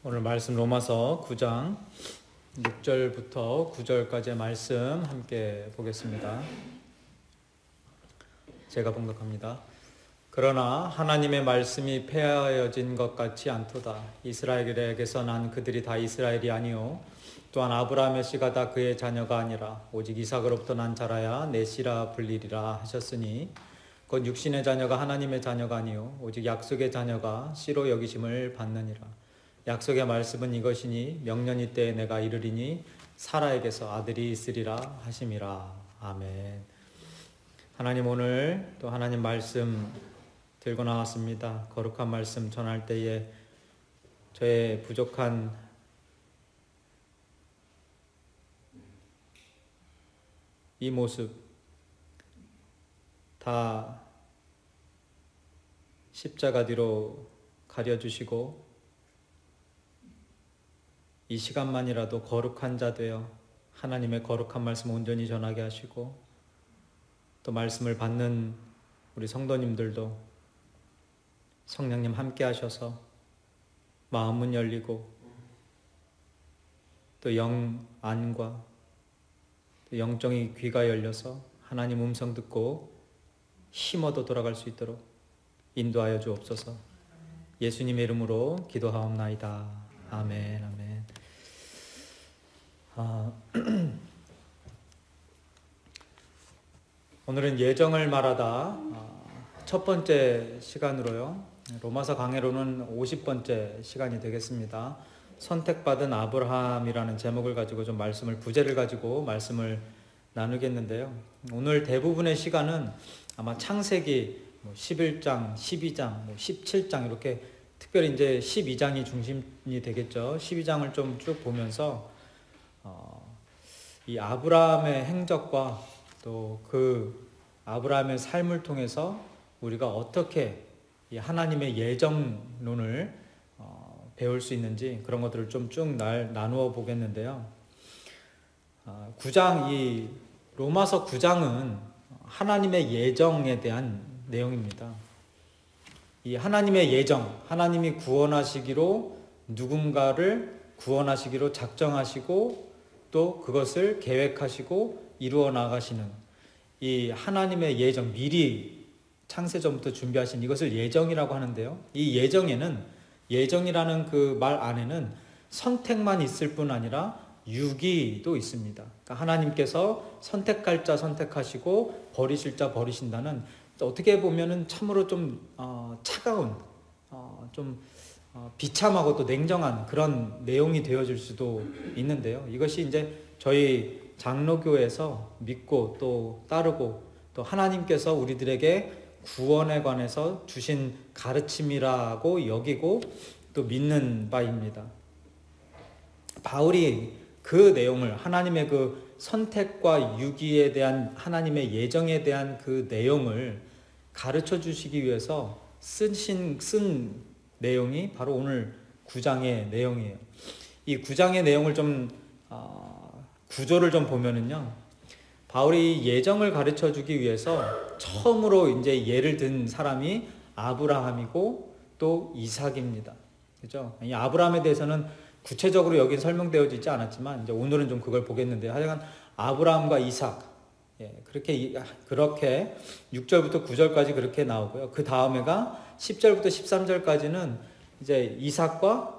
오늘 말씀 로마서 9장 6절부터 9절까지의 말씀 함께 보겠습니다. 제가 봉독합니다. 그러나 하나님의 말씀이 폐하여진 것 같지 않도다. 이스라엘에게서 난 그들이 다 이스라엘이 아니요 또한 아브라함의 씨가 다 그의 자녀가 아니라 오직 이삭으로부터 난 자라야 내 씨라 불리리라 하셨으니 곧 육신의 자녀가 하나님의 자녀가 아니요 오직 약속의 자녀가 씨로 여기심을 받느니라. 약속의 말씀은 이것이니 명년이 때에 내가 이르리니 사라에게서 아들이 있으리라 하심이라. 아멘. 하나님, 오늘 또 하나님 말씀 들고 나왔습니다. 거룩한 말씀 전할 때에 저의 부족한 이 모습 다 십자가 뒤로 가려주시고 이 시간만이라도 거룩한 자 되어 하나님의 거룩한 말씀 온전히 전하게 하시고 또 말씀을 받는 우리 성도님들도 성령님 함께 하셔서 마음은 열리고 또 영 안과 또 영적인 귀가 열려서 하나님 음성 듣고 힘 얻어 돌아갈 수 있도록 인도하여 주옵소서. 예수님의 이름으로 기도하옵나이다. 아멘. 아멘. 오늘은 예정을 말하다 첫 번째 시간으로요. 로마서 강해로는 50번째 시간이 되겠습니다. 선택받은 아브라함이라는 제목을 가지고 좀 부제를 가지고 말씀을 나누겠는데요. 오늘 대부분의 시간은 아마 창세기 11장, 12장, 17장 이렇게 특별히 이제 12장이 중심이 되겠죠. 12장을 좀 쭉 보면서 이 아브라함의 행적과 또 그 아브라함의 삶을 통해서 우리가 어떻게 이 하나님의 예정론을 배울 수 있는지 그런 것들을 좀 쭉 나누어 보겠는데요. 이 로마서 9장은 하나님의 예정에 대한 내용입니다. 이 하나님의 예정, 하나님이 구원하시기로 누군가를 구원하시기로 작정하시고 또 그것을 계획하시고 이루어 나가시는 이 하나님의 예정, 미리 창세전부터 준비하신 이것을 예정이라고 하는데요. 이 예정이라는 그 말 안에는 선택만 있을 뿐 아니라 유기도 있습니다. 그러니까 하나님께서 선택할 자 선택하시고 버리실 자 버리신다는, 어떻게 보면은 참으로 좀 차가운, 좀 비참하고 또 냉정한 그런 내용이 되어질 수도 있는데요. 이것이 이제 저희 장로교에서 믿고 또 따르고 또 하나님께서 우리들에게 구원에 관해서 주신 가르침이라고 여기고 또 믿는 바입니다. 바울이 그 내용을, 하나님의 그 선택과 유기에 대한 하나님의 예정에 대한 그 내용을 가르쳐 주시기 위해서 쓴 내용이 바로 오늘 9장의 내용이에요. 이 9장의 내용을 좀 구조를 좀 보면은요, 바울이 예정을 가르쳐 주기 위해서 처음으로 이제 예를 든 사람이 아브라함이고 또 이삭입니다. 그죠? 이 아브라함에 대해서는 구체적으로 여기 설명되어지지 않았지만 이제 오늘은 좀 그걸 보겠는데요. 하여간 아브라함과 이삭, 그렇게 6절부터 9절까지 그렇게 나오고요. 그 다음에가 10절부터 13절까지는 이제 이삭과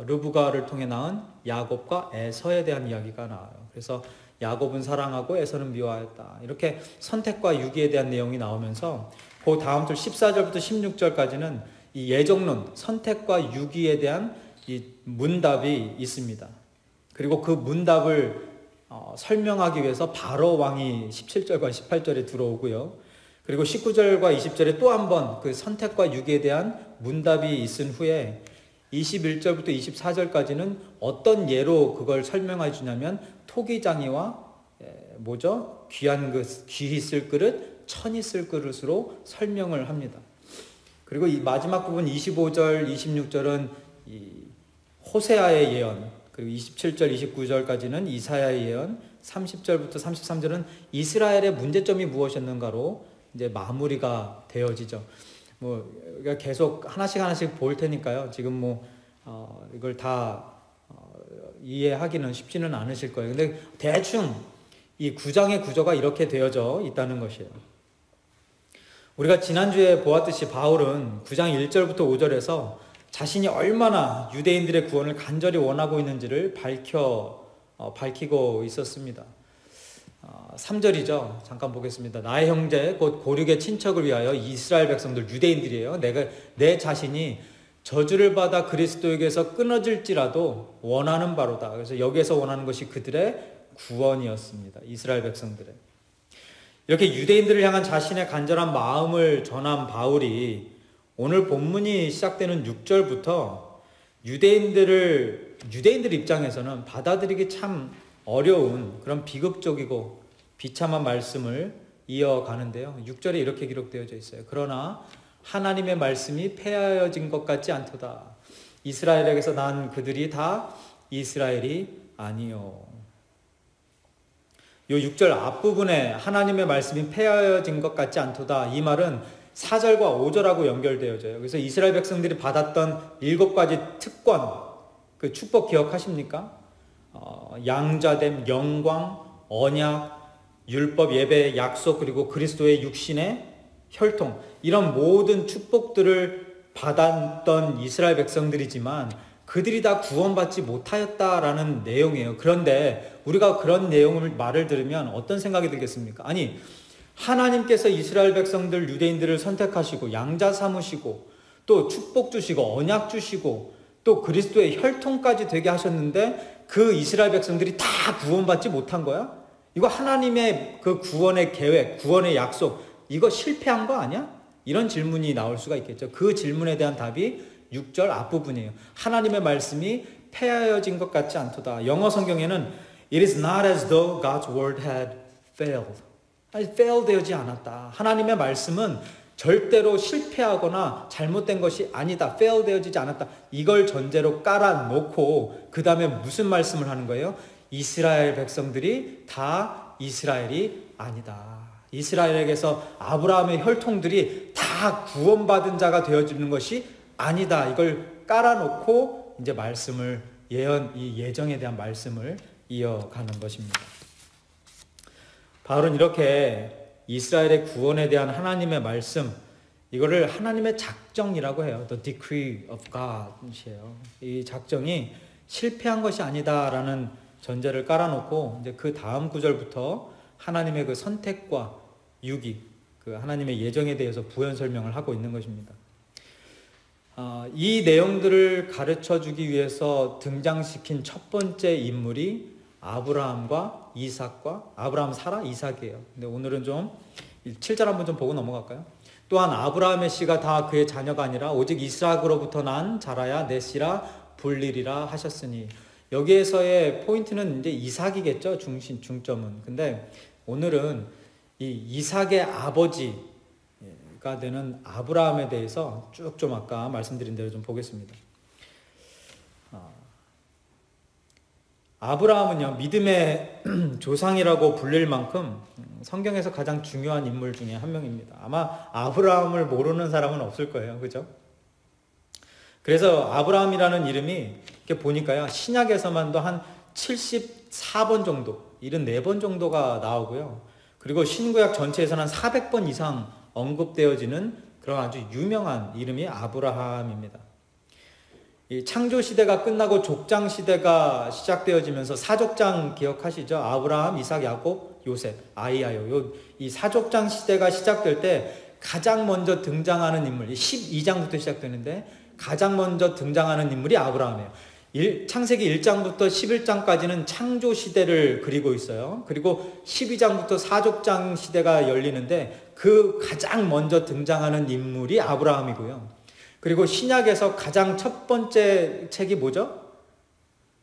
르브가를 통해 낳은 야곱과 에서에 대한 이야기가 나와요. 그래서 야곱은 사랑하고 에서는 미워하였다. 이렇게 선택과 유기에 대한 내용이 나오면서 그 다음 절 14절부터 16절까지는 이 예정론, 선택과 유기에 대한 이 문답이 있습니다. 그리고 그 문답을 설명하기 위해서 바로 왕이 17절과 18절에 들어오고요. 그리고 19절과 20절에 또 한 번 그 선택과 유기에 대한 문답이 있은 후에 21절부터 24절까지는 어떤 예로 그걸 설명해 주냐면 토기장이와 귀히 쓸 그릇, 천이 쓸 그릇으로 설명을 합니다. 그리고 이 마지막 부분 25절, 26절은 이 호세아의 예언, 그리고 27절, 29절까지는 이사야의 예언, 30절부터 33절은 이스라엘의 문제점이 무엇이었는가로 이제 마무리가 되어지죠. 계속 하나씩 볼 테니까요. 지금 이걸 다 이해하기는 쉽지는 않으실 거예요. 근데 대충 이 9장의 구조가 이렇게 되어져 있다는 것이에요. 우리가 지난주에 보았듯이 바울은 9장 1절부터 5절에서 자신이 얼마나 유대인들의 구원을 간절히 원하고 있는지를 밝히고 있었습니다. 3절이죠. 잠깐 보겠습니다. 나의 형제 곧 고륙의 친척을 위하여 이스라엘 백성들 유대인들이에요. 내 자신이 저주를 받아 그리스도에게서 끊어질지라도 원하는 바로다. 그래서 여기에서 원하는 것이 그들의 구원이었습니다. 이스라엘 백성들의. 이렇게 유대인들을 향한 자신의 간절한 마음을 전한 바울이 오늘 본문이 시작되는 6절부터 유대인들 입장에서는 받아들이기 참 어려운 그런 비극적이고 비참한 말씀을 이어가는데요. 6절에 이렇게 기록되어져 있어요. 그러나 하나님의 말씀이 폐하여진 것 같지 않도다. 이스라엘에게서 난 그들이 다 이스라엘이 아니요. 요 6절 앞부분에 하나님의 말씀이 폐하여진 것 같지 않도다. 이 말은 4절과 5절하고 연결되어져요. 그래서 이스라엘 백성들이 받았던 7가지 특권, 그 축복 기억하십니까? 양자됨, 영광, 언약, 율법, 예배, 약속, 그리고 그리스도의 육신의 혈통, 이런 모든 축복들을 받았던 이스라엘 백성들이지만 그들이 다 구원받지 못하였다라는 내용이에요. 그런데 우리가 그런 말을 들으면 어떤 생각이 들겠습니까? 아니, 하나님께서 이스라엘 백성들 유대인들을 선택하시고 양자 삼으시고 또 축복 주시고 언약 주시고 또 그리스도의 혈통까지 되게 하셨는데 그 이스라엘 백성들이 다 구원받지 못한 거야? 이거 하나님의 그 구원의 계획, 구원의 약속, 이거 실패한 거 아니야? 이런 질문이 나올 수가 있겠죠. 그 질문에 대한 답이 6절 앞부분이에요. 하나님의 말씀이 폐하여진 것 같지 않도다. 영어 성경에는 It is not as though God's word had failed. 아니, fail 되지 않았다. 하나님의 말씀은 절대로 실패하거나 잘못된 것이 아니다. fail 되어지지 않았다. 이걸 전제로 깔아놓고 그 다음에 무슨 말씀을 하는 거예요? 이스라엘 백성들이 다 이스라엘이 아니다. 이스라엘에게서 아브라함의 혈통들이 다 구원받은 자가 되어지는 것이 아니다. 이걸 깔아놓고 이제 말씀을 이 예정에 대한 말씀을 이어가는 것입니다. 바울은 이렇게 이스라엘의 구원에 대한 하나님의 말씀, 이거를 하나님의 작정이라고 해요. The decree of God이에요. 이 작정이 실패한 것이 아니다라는 전제를 깔아놓고 이제 그 다음 구절부터 하나님의 그 선택과 유기, 그 하나님의 예정에 대해서 부연 설명을 하고 있는 것입니다. 이 내용들을 가르쳐 주기 위해서 등장시킨 첫 번째 인물이 아브라함과 이삭과 아브라함, 사라, 이삭이에요. 근데 오늘은 좀 7절 한번 좀 보고 넘어갈까요? 또한 아브라함의 씨가 다 그의 자녀가 아니라 오직 이삭으로부터 난 자라야 내 씨라 불리리라 하셨으니, 여기에서의 포인트는 이제 이삭이겠죠. 중점은. 근데 오늘은 이 이삭의 아버지가 되는 아브라함에 대해서 쭉 좀 아까 말씀드린 대로 좀 보겠습니다. 아브라함은요, 믿음의 조상이라고 불릴 만큼 성경에서 가장 중요한 인물 중에 한 명입니다. 아마 아브라함을 모르는 사람은 없을 거예요. 그죠? 그래서 아브라함이라는 이름이 이렇게 보니까요, 신약에서만도 한 74번 정도, 74번 정도가 나오고요. 그리고 신구약 전체에서는 한 400번 이상 언급되어지는 그런 아주 유명한 이름이 아브라함입니다. 이 창조 시대가 끝나고 족장 시대가 시작되어지면서 사족장 기억하시죠? 아브라함, 이삭, 야곱, 요셉, 아이야요. 이 사족장 시대가 시작될 때 가장 먼저 등장하는 인물, 12장부터 시작되는데 가장 먼저 등장하는 인물이 아브라함이에요. 창세기 1장부터 11장까지는 창조 시대를 그리고 있어요. 그리고 12장부터 사족장 시대가 열리는데 그 가장 먼저 등장하는 인물이 아브라함이고요. 그리고 신약에서 가장 첫 번째 책이 뭐죠?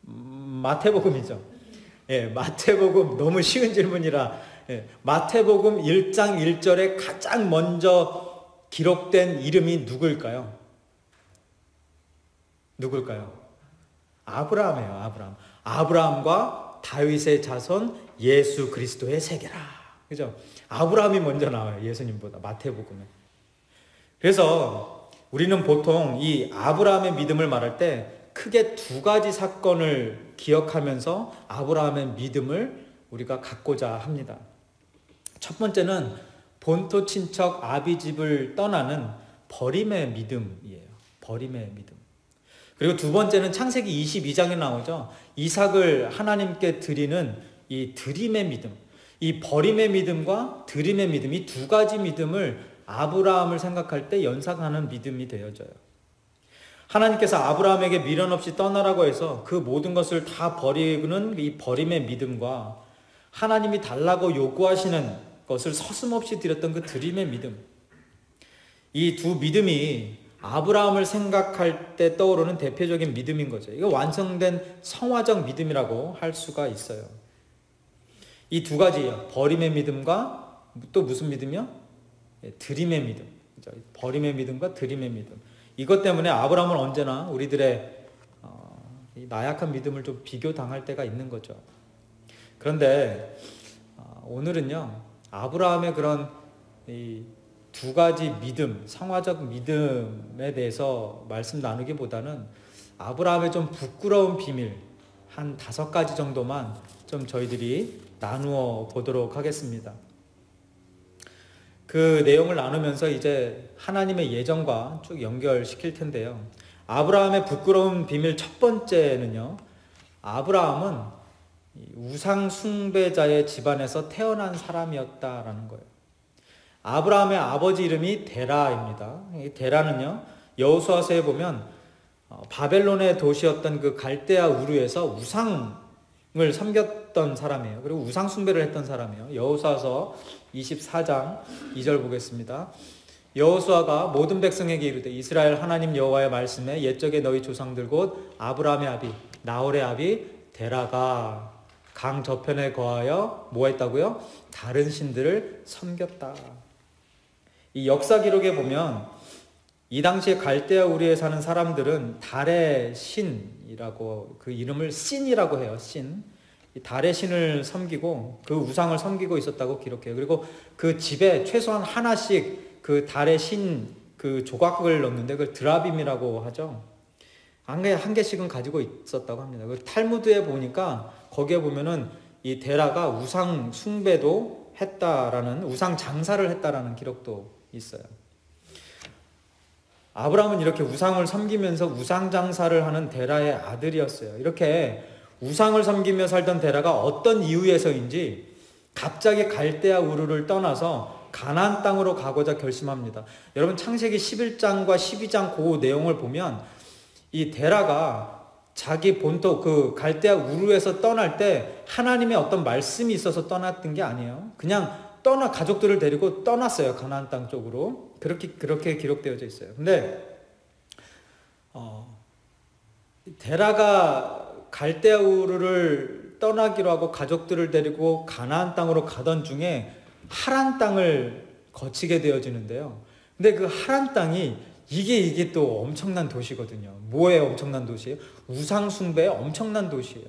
마태복음이죠. 예, 마태복음, 너무 쉬운 질문이라, 예, 마태복음 1장 1절에 가장 먼저 기록된 이름이 누굴까요? 아브라함이에요. 아브라함. 아브라함과 다윗의 자손 예수 그리스도의 세계라. 그죠? 아브라함이 먼저 나와요. 예수님보다 마태복음에. 그래서 우리는 보통 이 아브라함의 믿음을 말할 때 크게 두 가지 사건을 기억하면서 아브라함의 믿음을 우리가 갖고자 합니다. 첫 번째는 본토 친척 아비집을 떠나는 버림의 믿음이에요. 버림의 믿음. 그리고 두 번째는 창세기 22장에 나오죠. 이삭을 하나님께 드리는 이 드림의 믿음. 이 버림의 믿음과 드림의 믿음, 이 두 가지 믿음을 아브라함을 생각할 때 연상하는 믿음이 되어져요. 하나님께서 아브라함에게 미련 없이 떠나라고 해서 그 모든 것을 다 버리는 이 버림의 믿음과 하나님이 달라고 요구하시는 것을 서슴없이 드렸던 그 드림의 믿음. 이 두 믿음이 아브라함을 생각할 때 떠오르는 대표적인 믿음인 거죠. 이거 완성된 성화적 믿음이라고 할 수가 있어요. 이 두 가지요. 버림의 믿음과 또 무슨 믿음이요? 드림의 믿음. 버림의 믿음과 드림의 믿음. 이것 때문에 아브라함은 언제나 우리들의 나약한 믿음을 좀 비교당할 때가 있는 거죠. 그런데 오늘은요, 아브라함의 그런 이 두 가지 믿음, 성화적 믿음에 대해서 말씀 나누기보다는 아브라함의 좀 부끄러운 비밀 한 5가지 정도만 좀 저희들이 나누어 보도록 하겠습니다. 그 내용을 나누면서 이제 하나님의 예정과 쭉 연결시킬 텐데요. 아브라함의 부끄러운 비밀 첫 번째는요, 아브라함은 우상 숭배자의 집안에서 태어난 사람이었다라는 거예요. 아브라함의 아버지 이름이 데라입니다. 이 데라는요, 여호수아서에 보면 바벨론의 도시였던 그 갈대아 우르에서 우상을 섬겼던 사람이에요. 그리고 우상 숭배를 했던 사람이에요. 여호수아서 24장 2절 보겠습니다. 여호수아가 모든 백성에게 이르되 이스라엘 하나님 여호와의 말씀에 옛적에 너희 조상들 곧 아브라함의 아비 나홀의 아비 데라가 강 저편에 거하여 뭐 했다고요? 다른 신들을 섬겼다. 이 역사 기록에 보면 이 당시에 갈대아 우르에 사는 사람들은 달의 신이라고 그 이름을 신이라고 해요. 신. 이 달의 신을 섬기고 그 우상을 섬기고 있었다고 기록해요. 그리고 그 집에 최소한 하나씩 그 달의 신 그 조각을 넣는데 그걸 드라빔이라고 하죠. 한 개씩은 가지고 있었다고 합니다. 그 탈무드에 보니까 거기에 보면은 이 데라가 우상 숭배도 했다라는 우상 장사를 했다라는 기록도 있어요. 아브라함은 이렇게 우상을 섬기면서 우상 장사를 하는 데라의 아들이었어요. 이렇게 우상을 섬기며 살던 데라가 어떤 이유에서인지 갑자기 갈대아 우르를 떠나서 가나안 땅으로 가고자 결심합니다. 여러분 창세기 11장과 12장 그 내용을 보면 이 데라가 자기 본토 그 갈대아 우르에서 떠날 때 하나님의 어떤 말씀이 있어서 떠났던 게 아니에요. 그냥 가족들을 데리고 떠났어요. 가나안 땅 쪽으로. 그렇게 기록되어져 있어요. 근데 데라가 갈대아 우르를 떠나기로 하고 가족들을 데리고 가나안 땅으로 가던 중에 하란 땅을 거치게 되어지는데요. 근데 그 하란 땅이 이게 또 엄청난 도시거든요. 뭐예요? 엄청난 도시예요? 우상 숭배의 엄청난 도시예요.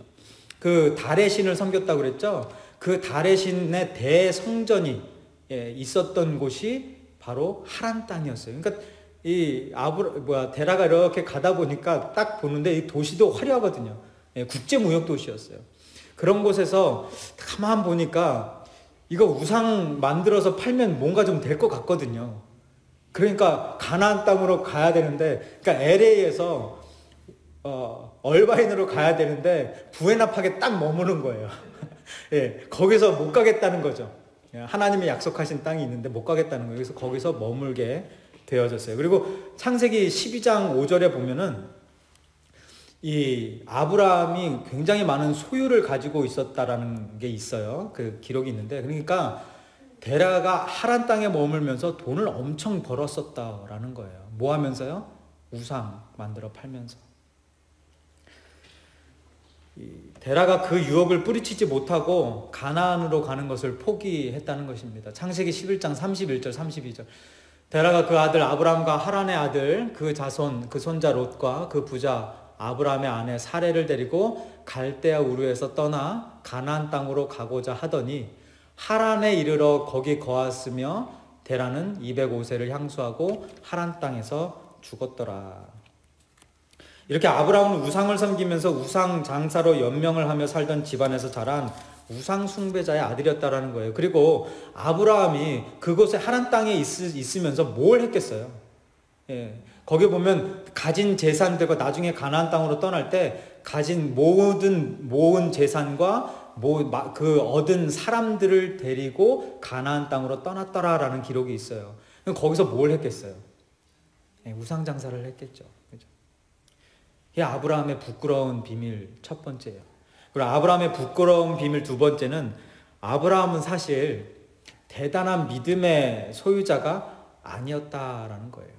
그 달의 신을 섬겼다고 그랬죠? 그 달의 신의 대성전이 있었던 곳이 바로 하란 땅이었어요. 그러니까 데라가 이렇게 가다 보니까 딱 보는데 이 도시도 화려하거든요. 국제 무역 도시였어요. 그런 곳에서 가만 보니까 이거 우상 만들어서 팔면 뭔가 좀 될 것 같거든요. 그러니까 가나안 땅으로 가야 되는데, 그러니까 LA에서 얼바인으로 가야 되는데 부에나팍에 딱 머무는 거예요. 예, 거기서 못 가겠다는 거죠. 하나님이 약속하신 땅이 있는데 못 가겠다는 거예요. 그래서 거기서 머물게 되어졌어요. 그리고 창세기 12장 5절에 보면은 이 아브라함이 굉장히 많은 소유를 가지고 있었다라는 게 있어요. 그 기록이 있는데, 그러니까 데라가 하란 땅에 머물면서 돈을 엄청 벌었었다라는 거예요. 뭐 하면서요? 우상 만들어 팔면서. 데라가 그 유업을 뿌리치지 못하고 가나안으로 가는 것을 포기했다는 것입니다. 창세기 11장 31절 32절. 데라가 그 아들 아브라함과 하란의 아들 그 자손 그 손자 롯과 그 부자 아브라함의 아내 사레를 데리고 갈대아 우르에서 떠나 가나안 땅으로 가고자 하더니 하란에 이르러 거기 거하였으며 데라는 205세를 향수하고 하란 땅에서 죽었더라. 이렇게 아브라함은 우상을 섬기면서 우상 장사로 연명을 하며 살던 집안에서 자란 우상 숭배자의 아들이었다라는 거예요. 그리고 아브라함이 그곳에 하란 땅에 있으면서 뭘 했겠어요? 예, 거기 보면 가진 재산들과 나중에 가나안 땅으로 떠날 때 가진 모은 재산과 그 얻은 사람들을 데리고 가나안 땅으로 떠났더라라는 기록이 있어요. 거기서 뭘 했겠어요? 예, 우상 장사를 했겠죠. 그죠? 이게 아브라함의 부끄러운 비밀 첫 번째예요. 그리고 아브라함의 부끄러운 비밀 두 번째는 아브라함은 사실 대단한 믿음의 소유자가 아니었다라는 거예요.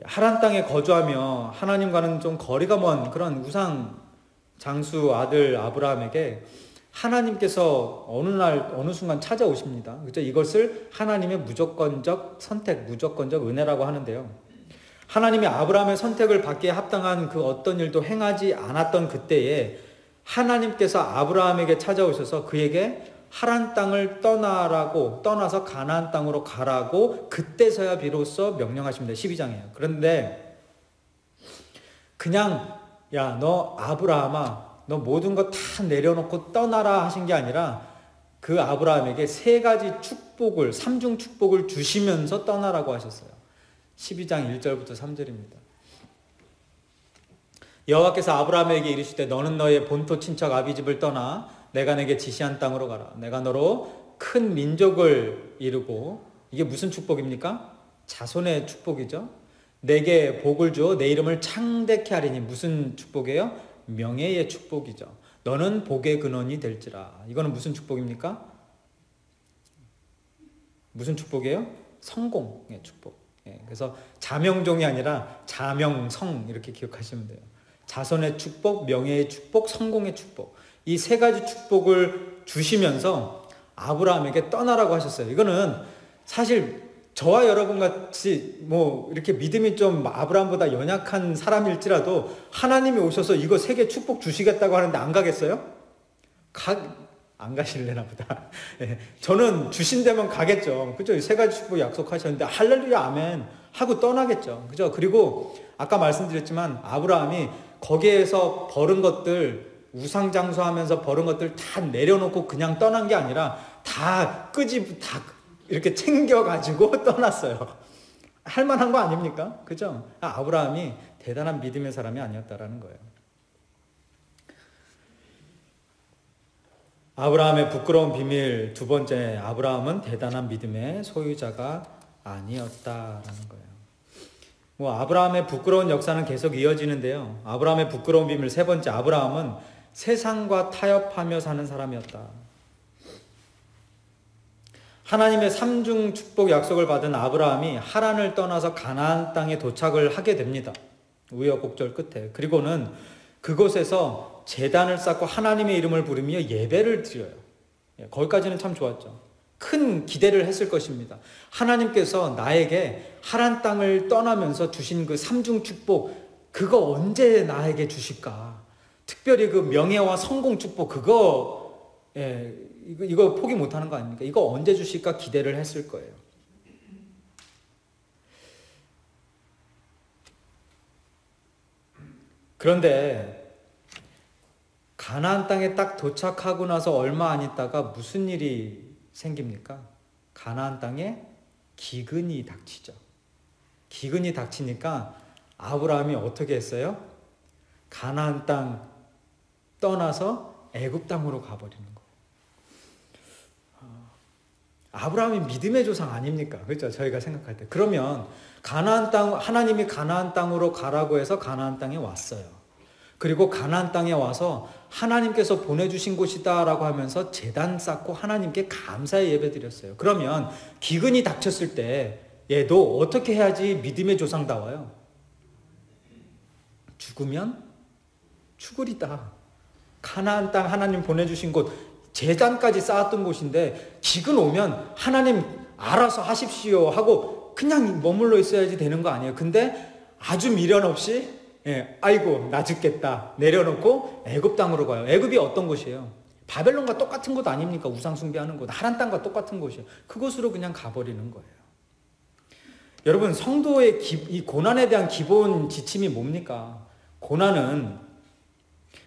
하란 땅에 거주하며 하나님과는 좀 거리가 먼 그런 우상 장수 아들 아브라함에게 하나님께서 어느 순간 찾아오십니다. 그렇죠? 이것을 하나님의 무조건적 선택, 무조건적 은혜라고 하는데요. 하나님이 아브라함의 선택을 받기에 합당한 그 어떤 일도 행하지 않았던 그때에 하나님께서 아브라함에게 찾아오셔서 그에게 하란 땅을 떠나서 가나안 땅으로 가라고 그때서야 비로소 명령하십니다. 12장이에요. 그런데 그냥 야, 너 아브라함아, 너 모든 거 다 내려놓고 떠나라 하신 게 아니라 그 아브라함에게 세 가지 축복을, 삼중 축복을 주시면서 떠나라고 하셨어요. 12장 1절부터 3절입니다. 여호와께서 아브라함에게 이르시되 너는 너의 본토 친척 아비집을 떠나 내가 내게 지시한 땅으로 가라. 내가 너로 큰 민족을 이루고, 이게 무슨 축복입니까? 자손의 축복이죠. 내게 복을 주어 내 이름을 창대케 하리니 무슨 축복이에요? 명예의 축복이죠. 너는 복의 근원이 될지라. 이거는 무슨 축복입니까? 무슨 축복이에요? 성공의 축복. 그래서 자명종이 아니라 자명성 이렇게 기억하시면 돼요. 자손의 축복, 명예의 축복, 성공의 축복. 이 세 가지 축복을 주시면서 아브라함에게 떠나라고 하셨어요. 이거는 사실 저와 여러분 같이 이렇게 믿음이 좀 아브라함보다 연약한 사람일지라도 하나님이 오셔서 이거 세 개 축복 주시겠다고 하는데 안 가겠어요? 안 가실래나 보다. 저는 주신 데만 가겠죠. 그죠? 세 가지 축복 약속하셨는데 할렐루야 아멘 하고 떠나겠죠. 그죠? 그리고 아까 말씀드렸지만 아브라함이 거기에서 벌은 것들, 우상장수하면서 벌은 것들 다 내려놓고 그냥 떠난 게 아니라 다 이렇게 챙겨가지고 떠났어요. 할만한 거 아닙니까? 그죠? 아브라함이 대단한 믿음의 사람이 아니었다라는 거예요. 아브라함의 부끄러운 비밀 두 번째, 아브라함은 대단한 믿음의 소유자가 아니었다라는 거예요. 아브라함의 부끄러운 역사는 계속 이어지는데요. 아브라함의 부끄러운 비밀 세 번째, 아브라함은 세상과 타협하며 사는 사람이었다. 하나님의 삼중 축복 약속을 받은 아브라함이 하란을 떠나서 가나안 땅에 도착을 하게 됩니다. 우여곡절 끝에. 그리고는 그곳에서 제단을 쌓고 하나님의 이름을 부르며 예배를 드려요. 거기까지는 참 좋았죠. 큰 기대를 했을 것입니다. 하나님께서 나에게 하란 땅을 떠나면서 주신 그 삼중 축복, 그거 언제 나에게 주실까? 특별히 그 명예와 성공 축복, 이거 포기 못하는 거 아닙니까? 이거 언제 주실까 기대를 했을 거예요. 그런데 가나안 땅에 딱 도착하고 나서 얼마 안 있다가 무슨 일이 생깁니까? 가나안 땅에 기근이 닥치죠. 기근이 닥치니까 아브라함이 어떻게 했어요? 가나안 땅 떠나서 애굽 땅으로 가버리는 거예요. 아브라함이 믿음의 조상 아닙니까? 그렇죠? 저희가 생각할 때. 그러면 가나안 땅, 하나님이 가나안 땅으로 가라고 해서 가나안 땅에 왔어요. 그리고 가나안 땅에 와서 하나님께서 보내주신 곳이다라고 하면서 제단 쌓고 하나님께 감사의 예배 드렸어요. 그러면 기근이 닥쳤을 때 얘도 어떻게 해야지 믿음의 조상다워요? 죽으면 죽으리다. 가나안 땅 하나님 보내주신 곳, 제단까지 쌓았던 곳인데 기근 오면 하나님 알아서 하십시오 하고 그냥 머물러 있어야지 되는 거 아니에요. 근데 아주 미련 없이 아이고 나 죽겠다 내려놓고 애굽 땅으로 가요. 애굽이 어떤 곳이에요? 바벨론과 똑같은 곳 아닙니까? 우상 숭배하는 곳, 하란 땅과 똑같은 곳이에요. 그곳으로 그냥 가버리는 거예요. 여러분, 성도의 이 고난에 대한 기본 지침이 뭡니까? 고난은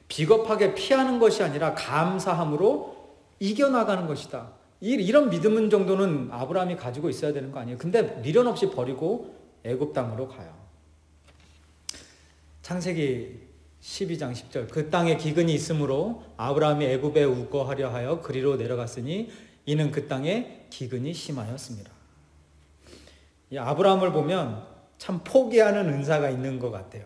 비겁하게 피하는 것이 아니라 감사함으로 이겨나가는 것이다. 이런 믿음 정도는 아브라함이 가지고 있어야 되는 거 아니에요? 근데 미련 없이 버리고 애굽 땅으로 가요. 창세기 12장 10절, 그 땅에 기근이 있으므로 아브라함이 애굽에 우거하려 하여 그리로 내려갔으니 이는 그 땅에 기근이 심하였습니다. 이 아브라함을 보면 참 포기하는 은사가 있는 것 같아요.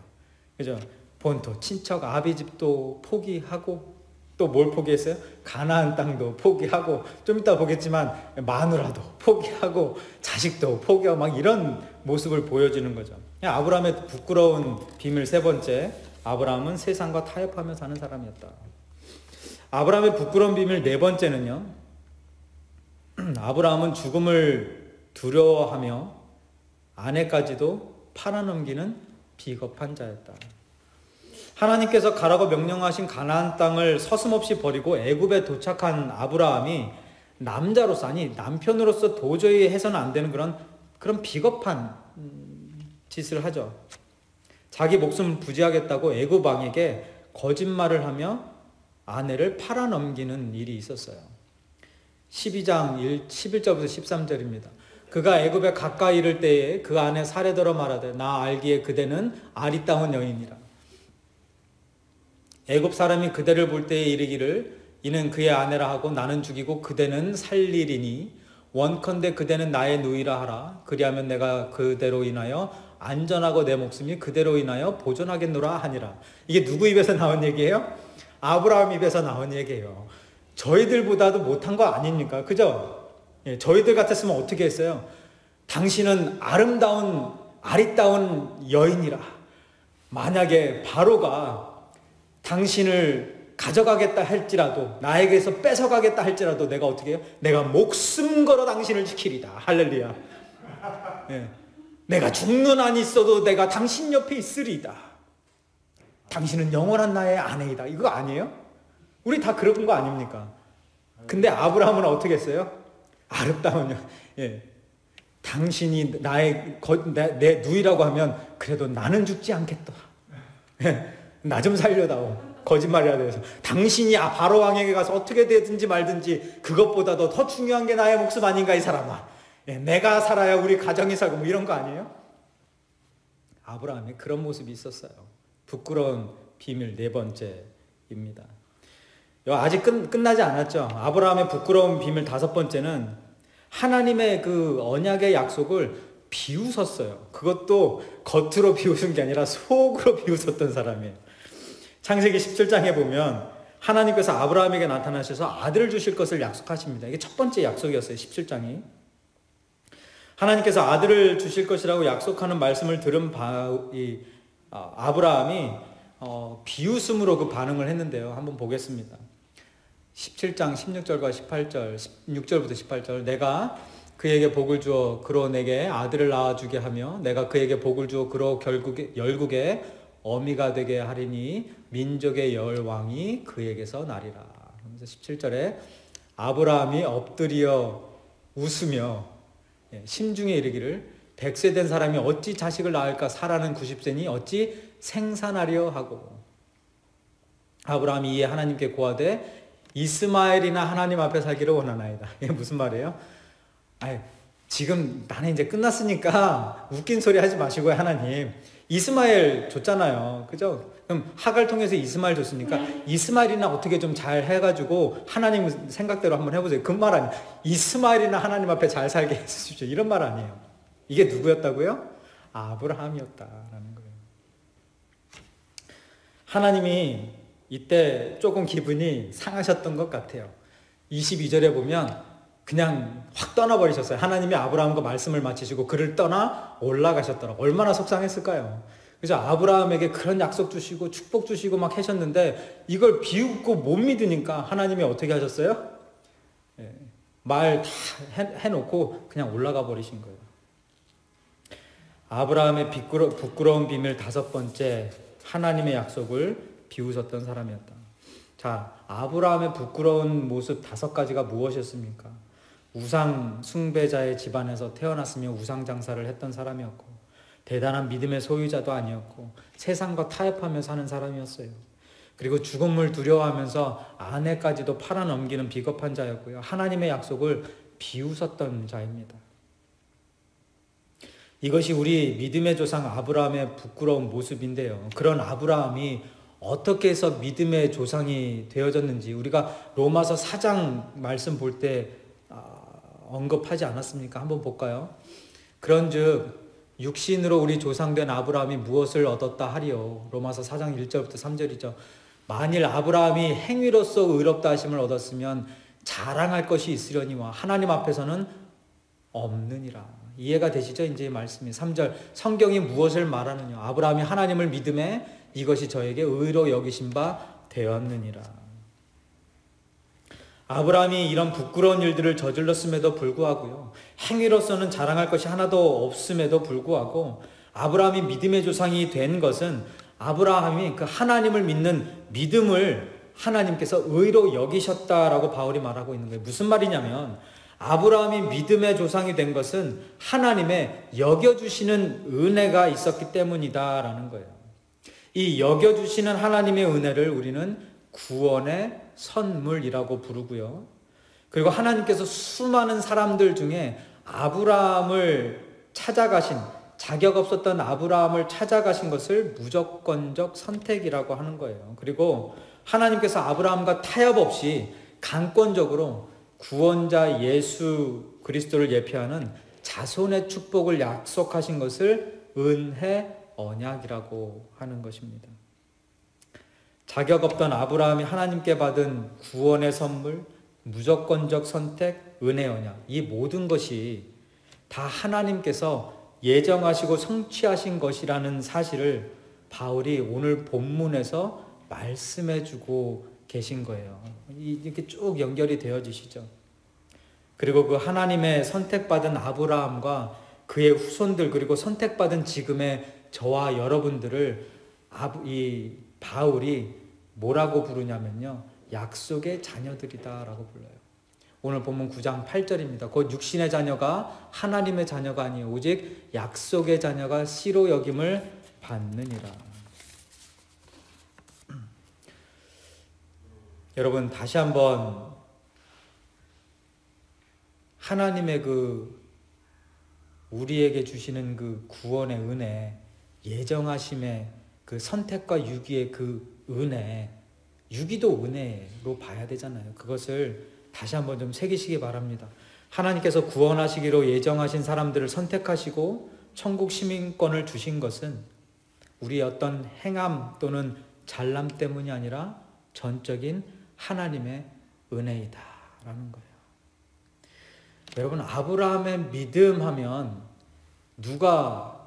그죠? 본토, 친척, 아비 집도 포기하고, 또 뭘 포기했어요? 가나안 땅도 포기하고, 좀 이따 보겠지만 마누라도 포기하고, 자식도 포기하고, 막 이런 모습을 보여주는 거죠. 아브라함의 부끄러운 비밀 세 번째, 아브라함은 세상과 타협하며 사는 사람이었다. 아브라함의 부끄러운 비밀 네 번째는요, 아브라함은 죽음을 두려워하며 아내까지도 팔아넘기는 비겁한 자였다. 하나님께서 가라고 명령하신 가나안 땅을 서슴없이 버리고 애굽에 도착한 아브라함이 남자로서, 아니 남편으로서 도저히 해서는 안 되는 그런 비겁한 짓을 하죠. 자기 목숨을 부지하겠다고 애굽 왕에게 거짓말을 하며 아내를 팔아넘기는 일이 있었어요. 12장 11절부터 13절입니다. 그가 애굽에 가까이 이를 때에 그 아내 사레더러 말하되 나 알기에 그대는 아리따운 여인이라. 애굽 사람이 그대를 볼 때에 이르기를 이는 그의 아내라 하고 나는 죽이고 그대는 살리리니 원컨대 그대는 나의 누이라 하라. 그리하면 내가 그대로 인하여 안전하고 내 목숨이 그대로 인하여 보존하겠노라 하니라. 이게 누구 입에서 나온 얘기예요? 아브라함 입에서 나온 얘기예요. 저희들보다도 못한 거 아닙니까? 그죠? 예, 저희들 같았으면 어떻게 했어요? 당신은 아리따운 여인이라. 만약에 바로가 당신을 가져가겠다 할지라도, 나에게서 뺏어가겠다 할지라도 내가 어떻게 해요? 내가 목숨 걸어 당신을 지키리다. 할렐루야. 예. 내가 죽는 한이 있어도 내가 당신 옆에 있으리다. 당신은 영원한 나의 아내이다. 이거 아니에요? 우리 다 그런 거 아닙니까? 근데 아브라함은 어떻게 했어요? 아름다운, 예. 당신이 내 누이라고 하면 그래도 나는 죽지 않겠다. 예. 나 좀 살려다오. 거짓말이라도 해서. 당신이 바로 왕에게 가서 어떻게 되든지 말든지 그것보다도 더 중요한 게 나의 목숨 아닌가 이 사람아. 예. 내가 살아야 우리 가정이 살고 뭐 이런 거 아니에요? 아브라함의 그런 모습이 있었어요. 부끄러운 비밀 네 번째입니다. 아직 끝나지 않았죠. 아브라함의 부끄러운 비밀 다섯 번째는 하나님의 그 언약의 약속을 비웃었어요. 그것도 겉으로 비웃은 게 아니라 속으로 비웃었던 사람이에요. 창세기 17장에 보면 하나님께서 아브라함에게 나타나셔서 아들을 주실 것을 약속하십니다. 이게 첫 번째 약속이었어요. 17장이. 하나님께서 아들을 주실 것이라고 약속하는 말씀을 들은 아브라함이 비웃음으로 그 반응을 했는데요. 한번 보겠습니다. 17장 16절과 18절, 16절부터 18절. 내가 그에게 복을 주어 그로 내게 아들을 낳아주게 하며 내가 그에게 복을 주어 그로 열국에 어미가 되게 하리니 민족의 열왕이 그에게서 나리라. 그래서 17절에 아브라함이 엎드려 웃으며 심중에 이르기를 100세 된 사람이 어찌 자식을 낳을까? 사라는 90세니 어찌 생산하려 하고. 아브라함이 이에 하나님께 고하되 이스마엘이나 하나님 앞에 살기를 원하나이다. 이게 무슨 말이에요? 지금 나는 이제 끝났으니까 웃긴 소리 하지 마시고요. 하나님 이스마엘 줬잖아요. 그죠? 그럼 하갈 통해서 이스마엘 줬으니까 이스마엘이나 어떻게 좀 잘 해가지고 하나님 생각대로 한번 해보세요. 그 말 아니에요. 이스마엘이나 하나님 앞에 잘 살게 해주십시오. 이런 말 아니에요. 이게 누구였다고요? 아브라함이었다라는 거예요. 하나님이 이때 조금 기분이 상하셨던 것 같아요. 22절에 보면 그냥 확 떠나버리셨어요. 하나님이 아브라함과 말씀을 마치시고 그를 떠나 올라가셨더라고요. 얼마나 속상했을까요? 그래서 아브라함에게 그런 약속 주시고 축복 주시고 막 하셨는데 이걸 비웃고 못 믿으니까 하나님이 어떻게 하셨어요? 말 다 해놓고 그냥 올라가 버리신 거예요. 아브라함의 부끄러운 비밀 다섯 번째, 하나님의 약속을 비웃었던 사람이었다. 자, 아브라함의 부끄러운 모습 다섯 가지가 무엇이었습니까? 우상 숭배자의 집안에서 태어났으며 우상 장사를 했던 사람이었고 대단한 믿음의 소유자도 아니었고 세상과 타협하며 사는 사람이었어요. 그리고 죽음을 두려워하면서 아내까지도 팔아넘기는 비겁한 자였고요. 하나님의 약속을 비웃었던 자입니다. 이것이 우리 믿음의 조상 아브라함의 부끄러운 모습인데요. 그런 아브라함이 어떻게 해서 믿음의 조상이 되어졌는지 우리가 로마서 4장 말씀 볼 때 언급하지 않았습니까? 한번 볼까요? 그런즉 육신으로 우리 조상된 아브라함이 무엇을 얻었다 하리요? 로마서 4장 1절부터 3절이죠. 만일 아브라함이 행위로서 의롭다 하심을 얻었으면 자랑할 것이 있으려니와 하나님 앞에서는 없느니라. 이해가 되시죠? 이제 말씀이 3절 성경이 무엇을 말하느냐? 아브라함이 하나님을 믿음에 이것이 저에게 의로 여기신 바 되었느니라. 아브라함이 이런 부끄러운 일들을 저질렀음에도 불구하고요. 행위로서는 자랑할 것이 하나도 없음에도 불구하고 아브라함이 믿음의 조상이 된 것은 아브라함이 그 하나님을 믿는 믿음을 하나님께서 의로 여기셨다라고 바울이 말하고 있는 거예요. 무슨 말이냐면 아브라함이 믿음의 조상이 된 것은 하나님의 여겨주시는 은혜가 있었기 때문이다라는 거예요. 이 여겨주시는 하나님의 은혜를 우리는 구원의 선물이라고 부르고요. 그리고 하나님께서 수많은 사람들 중에 아브라함을 찾아가신, 자격 없었던 아브라함을 찾아가신 것을 무조건적 선택이라고 하는 거예요. 그리고 하나님께서 아브라함과 타협 없이 강권적으로 구원자 예수 그리스도를 예표하는 자손의 축복을 약속하신 것을 은혜 언약이라고 하는 것입니다. 자격 없던 아브라함이 하나님께 받은 구원의 선물, 무조건적 선택, 은혜 언약, 이 모든 것이 다 하나님께서 예정하시고 성취하신 것이라는 사실을 바울이 오늘 본문에서 말씀해 주고 계신 거예요. 이렇게 쭉 연결이 되어지시죠. 그리고 그 하나님의 선택받은 아브라함과 그의 후손들, 그리고 선택받은 지금의 저와 여러분들을 이 바울이 뭐라고 부르냐면요, 약속의 자녀들이다라고 불러요. 오늘 본문 9장 8절입니다. 곧 육신의 자녀가 하나님의 자녀가 아니요 오직 약속의 자녀가 씨로 여김을 받느니라. 여러분, 다시 한번 하나님의 우리에게 주시는 그 구원의 은혜, 예정하심의 그 선택과 유기의 그 은혜, 유기도 은혜로 봐야 되잖아요. 그것을 다시 한번 좀 새기시기 바랍니다. 하나님께서 구원하시기로 예정하신 사람들을 선택하시고 천국 시민권을 주신 것은 우리의 어떤 행함 또는 잘남 때문이 아니라 전적인 하나님의 은혜이다라는 거예요. 여러분, 아브라함의 믿음 하면 누가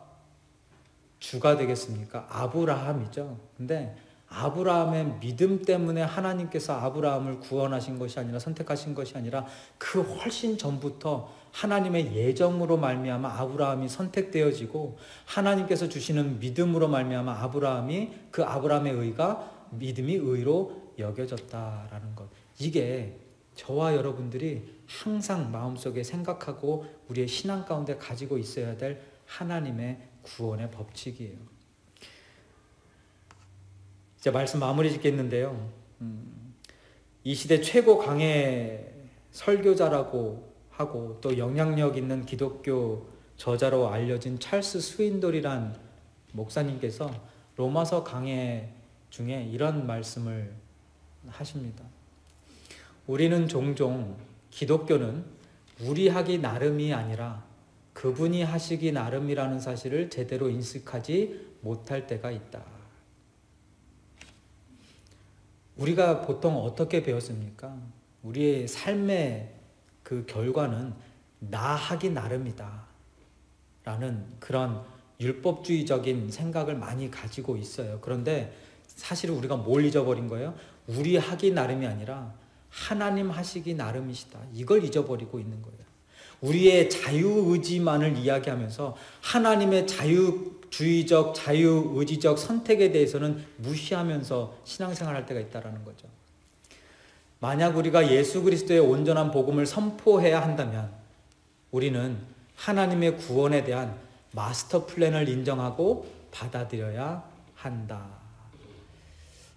주가 되겠습니까? 아브라함이죠. 근데 아브라함의 믿음 때문에 하나님께서 아브라함을 구원하신 것이 아니라, 선택하신 것이 아니라 그 훨씬 전부터 하나님의 예정으로 말미암아 아브라함이 선택되어지고 하나님께서 주시는 믿음으로 말미암아 아브라함의 의가 믿음이 의로 여겨졌다라는 것. 이게 저와 여러분들이 항상 마음속에 생각하고 우리의 신앙 가운데 가지고 있어야 될 하나님의 구원의 법칙이에요. 이제 말씀 마무리 짓겠는데요. 이 시대 최고 강의 설교자라고 하고 또 영향력 있는 기독교 저자로 알려진 찰스 스윈돌이란 목사님께서 로마서 강해 중에 이런 말씀을 하십니다. 우리는 종종 기독교는 우리 하기 나름이 아니라 그분이 하시기 나름이라는 사실을 제대로 인식하지 못할 때가 있다. 우리가 보통 어떻게 배웠습니까? 우리의 삶의 그 결과는 나 하기 나름이다 라는 그런 율법주의적인 생각을 많이 가지고 있어요. 그런데 사실 우리가 뭘 잊어버린 거예요? 우리 하기 나름이 아니라 하나님 하시기 나름이시다. 이걸 잊어버리고 있는 거예요. 우리의 자유의지만을 이야기하면서 하나님의 자유주의적, 자유의지적 선택에 대해서는 무시하면서 신앙생활할 때가 있다는 거죠. 만약 우리가 예수 그리스도의 온전한 복음을 선포해야 한다면 우리는 하나님의 구원에 대한 마스터 플랜을 인정하고 받아들여야 한다.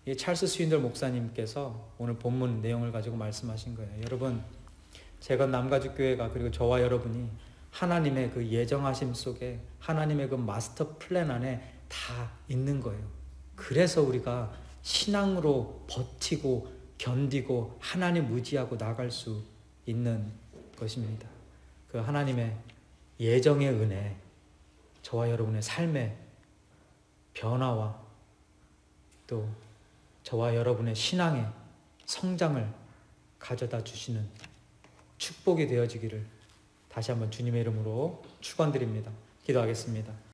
이 찰스 스윈들 목사님께서 오늘 본문 내용을 가지고 말씀하신 거예요. 여러분, 재건 남가죽교회가 그리고 저와 여러분이 하나님의 그 예정하심 속에 하나님의 그 마스터 플랜 안에 다 있는 거예요. 그래서 우리가 신앙으로 버티고 견디고 하나님 의지하고 나갈 수 있는 것입니다. 그 하나님의 예정의 은혜, 저와 여러분의 삶의 변화와 또 저와 여러분의 신앙의 성장을 가져다 주시는 축복이 되어지기를 다시 한번 주님의 이름으로 축원드립니다. 기도하겠습니다.